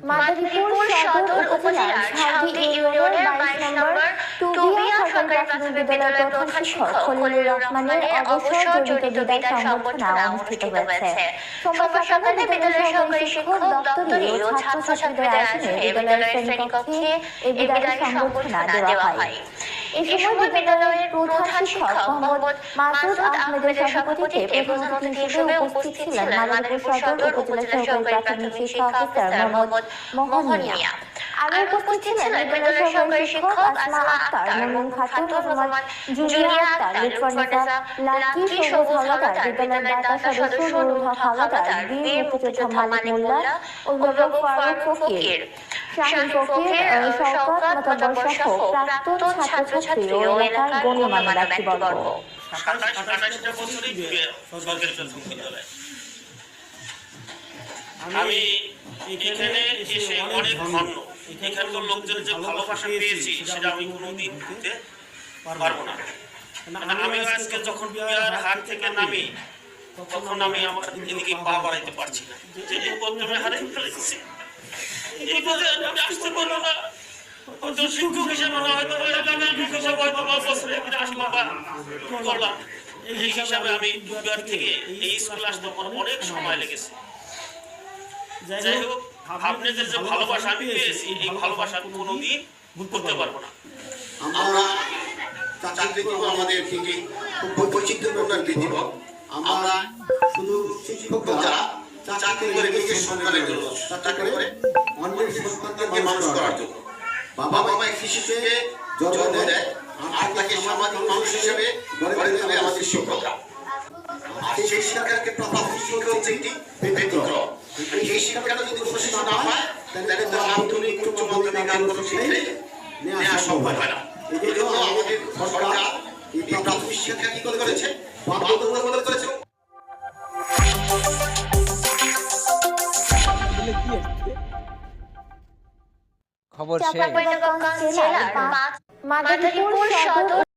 মাদারীপুর সদর উপজেলার সাউদি ইউনিয়নের 22 নম্বর টুবিয়া সরকারি প্রাথমিক বিদ্যালয়ের প্রধান শিক্ষক খলিলুর রহমানের অবসর জড়িত বিদায় সংবর্ধনা অনুষ্ঠিত হয়েছে। সোমবার সকালে বিদ্যালয়ের সহকারী শিক্ষক, দপ্তরি ও ছাত্রছাত্রীদের আয়োজনে বিদ্যালয়ের শ্রেণীকক্ষে এই বিদায় সংবর্ধনা দেওয়া হয়। এই সময় বিদ্যালয়ের প্রধান শিক্ষক মোহাম্মদ মাসুদ আহমেদের সভাপতিত্বে প্রধান অতিথি হিসেবে উপস্থিত ছিলেন মাদারীপুর সদর উপজেলা সহকারী প্রাথমিক শিক্ষা অফিসার মোহাম্মদ মোহন মিয়া। আরো উপস্থিত ছিলেন বিদ্যালয়ের সহকারী শিক্ষক আসমা আক্তার, মুনমুন খাতুন, মোহাম্মদ জুলিয়া আক্তার, লুৎফান্নেসা, লাকি, সবুজ হাওলাদার, বিদ্যালয়ের দাতা সদস্য নুরুল হক হাওলাদার, বীর মুক্তিযোদ্ধা মালিক মোল্লা, অভিভাবক ফারুক ফকির, শাহিন ফকির, শওকত মোতাব্বর সহ প্রাক্তন ছাত্রছাত্রী ও এলাকার গণ্যমান্য ব্যক্তিবর্গ। আমি এখানে এসে অনেক ধন্য। এখানকার লোকজনের যে ভালোবাসা পেয়েছি সেটা আমি কোনোদিন ভুলতে পারবো না। আমি আজকে যখন বিয়ার হাট থেকে নামি তখন আমি আমার এদিকে পা বাড়াইতে পারছি না, যে এই প্রথমে হারিয়ে ফেলেছি। এই কথা আমি আসতে পারবো না। শিক্ষক হিসেবে হয়তো করলাম, এই হিসাবে আমি বিয়ার থেকে এই স্কুলে আসতে অনেক সময় লেগেছে। যাই হোক, আপনাদের যে ভালোবাসা আমি পেয়েছি এই ভালোবাসা আমি কোনোদিন ভুল করতে পারবো না। আমরা চাকরি করবো আমাদের থেকে খুব বৈচিত্র্যপূর্ণ একটি জীবন। আমরা শুধু শিক্ষক যারা চাকরি করে নিজের সন্তানের জন্য, চাকরি করে অন্যের সন্তানকে মানুষ করার জন্য, বাবা মা শিশুকে জন্ম দেয় আর তাকে সামাজিক মানুষ হিসেবে গড়ে তোলে আমাদের শিক্ষকরা। আর সেই শিক্ষাকে প্রাথমিক শিক্ষা হচ্ছে একটি ব্যতিক্রম। এই শিক্ষাটা যদি প্রশিক্ষণ না হয় তাহলে তো আধুনিক উচ্চ মাধ্যমিক আর কোনো শিক্ষাই নেওয়া সম্ভব হয় না। এই জন্য আমাদের সরকার এই প্রাথমিক শিক্ষা কি করেছে, বাধ্যতামূলক করেছে। খবর চাঁপাইনবাবগঞ্জ জেলার মাদারীপুর সদর